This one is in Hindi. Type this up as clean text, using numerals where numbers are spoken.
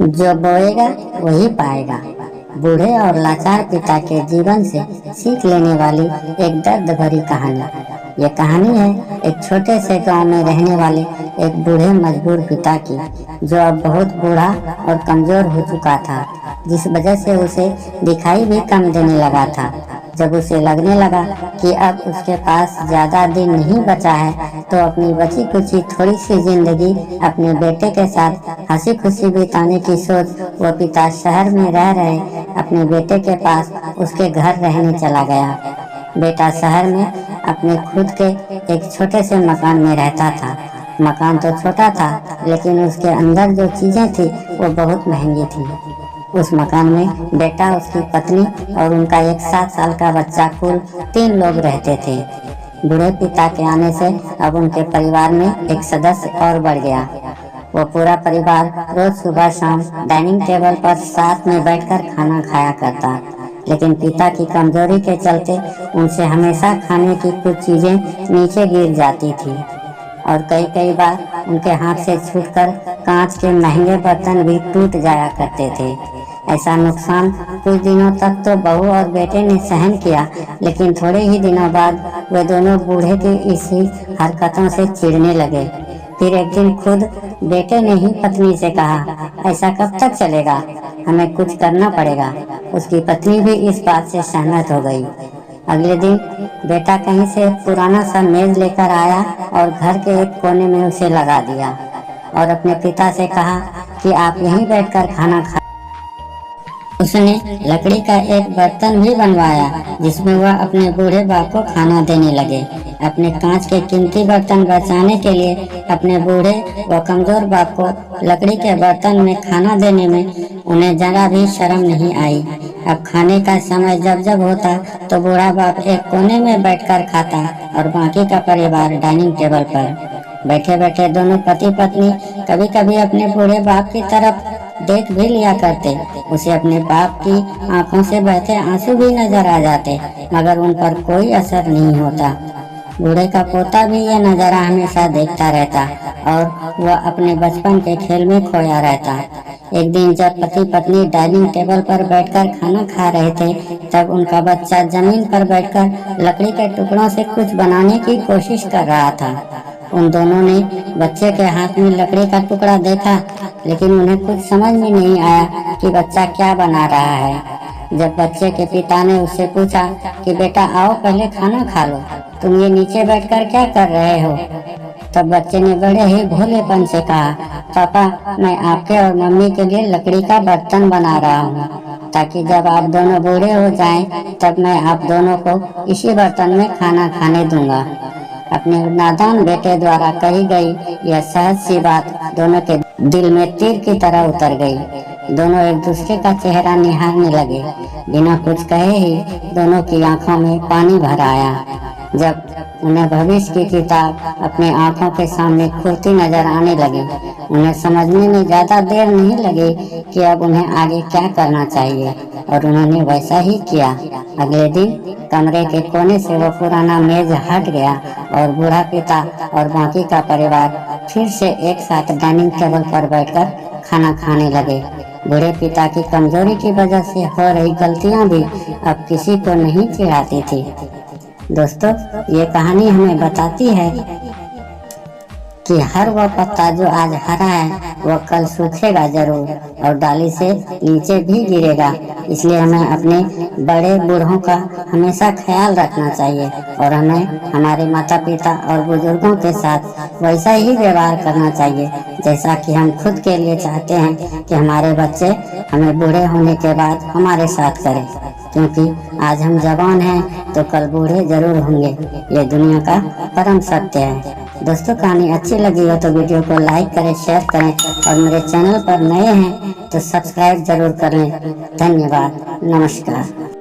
जो बोएगा वही पाएगा। बूढ़े और लाचार पिता के जीवन से सीख लेने वाली एक दर्द भरी कहानी। ये कहानी है एक छोटे से गांव में रहने वाले एक बूढ़े मजबूर पिता की, जो अब बहुत बूढ़ा और कमजोर हो चुका था, जिस वजह से उसे दिखाई भी कम देने लगा था। जब उसे लगने लगा कि अब उसके पास ज्यादा दिन नहीं बचा है, तो अपनी बची कुची थोड़ी सी जिंदगी अपने बेटे के साथ हंसी खुशी बिताने की सोच वो पिता शहर में रह रहे अपने बेटे के पास उसके घर रहने चला गया। बेटा शहर में अपने खुद के एक छोटे से मकान में रहता था। मकान तो छोटा था, लेकिन उसके अंदर जो चीजें थी वो बहुत महंगी थी। उस मकान में बेटा, उसकी पत्नी और उनका एक 7 साल का बच्चा, कुल 3 लोग रहते थे। बूढ़े पिता के आने से अब उनके परिवार में एक सदस्य और बढ़ गया। वो पूरा परिवार रोज सुबह शाम डाइनिंग टेबल पर साथ में बैठकर खाना खाया करता, लेकिन पिता की कमजोरी के चलते उनसे हमेशा खाने की कुछ चीजें नीचे गिर जाती थी और कई बार उनके हाथ से छूटकर कांच के महंगे बर्तन भी टूट जाया करते थे। ऐसा नुकसान कुछ दिनों तक तो बहू और बेटे ने सहन किया, लेकिन थोड़े ही दिनों बाद वे दोनों बूढ़े की इसी हरकतों से चिढ़ने लगे। फिर एक दिन खुद बेटे ने ही पत्नी से कहा, ऐसा कब तक चलेगा, हमें कुछ करना पड़ेगा। उसकी पत्नी भी इस बात से सहमत हो गई। अगले दिन बेटा कहीं से पुराना सा मेज लेकर आया और घर के एक कोने में उसे लगा दिया और अपने पिता से कहा कि आप यहीं बैठकर खाना खा। उसने लकड़ी का एक बर्तन भी बनवाया, जिसमें वह अपने बूढ़े बाप को खाना देने लगे। अपने कांच के कीमती बर्तन बचाने के लिए अपने बूढ़े व कमजोर बाप को लकड़ी के बर्तन में खाना देने में उन्हें जरा भी शर्म नहीं आई। अब खाने का समय जब जब होता तो बूढ़ा बाप एक कोने में बैठकर खाता और बाकी का परिवार डाइनिंग टेबल पर बैठे बैठे दोनों पति पत्नी कभी कभी अपने बूढ़े बाप की तरफ देख भी लिया करते। उसे अपने बाप की आंखों से बहते आंसू भी नजर आ जाते, मगर उन पर कोई असर नहीं होता। बूढ़े का पोता भी यह नजारा हमेशा देखता रहता और वह अपने बचपन के खेल में खोया रहता। एक दिन जब पति पत्नी डाइनिंग टेबल पर बैठकर खाना खा रहे थे, तब उनका बच्चा जमीन पर बैठकर लकड़ी के टुकड़ों से कुछ बनाने की कोशिश कर रहा था। उन दोनों ने बच्चे के हाथ में लकड़ी का टुकड़ा देखा, लेकिन उन्हें कुछ समझ में नहीं आया कि बच्चा क्या बना रहा है। जब बच्चे के पिता ने उससे पूछा कि बेटा आओ पहले खाना खा लो, तुम ये नीचे बैठकर क्या कर रहे हो, तब बच्चे ने बड़े ही भोलेपन से कहा, पापा मैं आपके और मम्मी के लिए लकड़ी का बर्तन बना रहा हूँ, ताकि जब आप दोनों बूढ़े हो जाएं तब मैं आप दोनों को इसी बर्तन में खाना खाने दूंगा। अपने नादान बेटे द्वारा कही गई यह सहज सी बात दोनों के दिल में तीर की तरह उतर गई। दोनों एक दूसरे का चेहरा निहारने लगे। बिना कुछ कहे ही दोनों की आंखों में पानी भर आया। जब उन्हें भविष्य की किताब अपने आंखों के सामने खुलती नजर आने लगी, उन्हें समझने में ज्यादा देर नहीं लगी कि अब उन्हें आगे क्या करना चाहिए, और उन्होंने वैसा ही किया। अगले दिन कमरे के कोने से वो पुराना मेज हट गया और बूढ़ा पिता और बाकी का परिवार फिर से एक साथ डाइनिंग टेबल पर बैठकर खाना खाने लगे। बूढ़े पिता की कमजोरी की वजह से हो रही गलतियां भी अब किसी को नहीं चिढ़ाती थी। दोस्तों, ये कहानी हमें बताती है कि हर वह पत्ता जो आज हरा है वह कल सूखेगा जरूर और डाली से नीचे भी गिरेगा। इसलिए हमें अपने बड़े बूढ़ों का हमेशा ख्याल रखना चाहिए और हमें हमारे माता पिता और बुजुर्गों के साथ वैसा ही व्यवहार करना चाहिए जैसा कि हम खुद के लिए चाहते हैं कि हमारे बच्चे हमें बूढ़े होने के बाद हमारे साथ करें, क्योंकि आज हम जवान हैं तो कल बूढ़े जरूर होंगे। ये दुनिया का परम सत्य है। दोस्तों, कहानी अच्छी लगी हो तो वीडियो को लाइक करें, शेयर करें और मेरे चैनल पर नए हैं तो सब्सक्राइब जरूर करें। धन्यवाद। नमस्कार।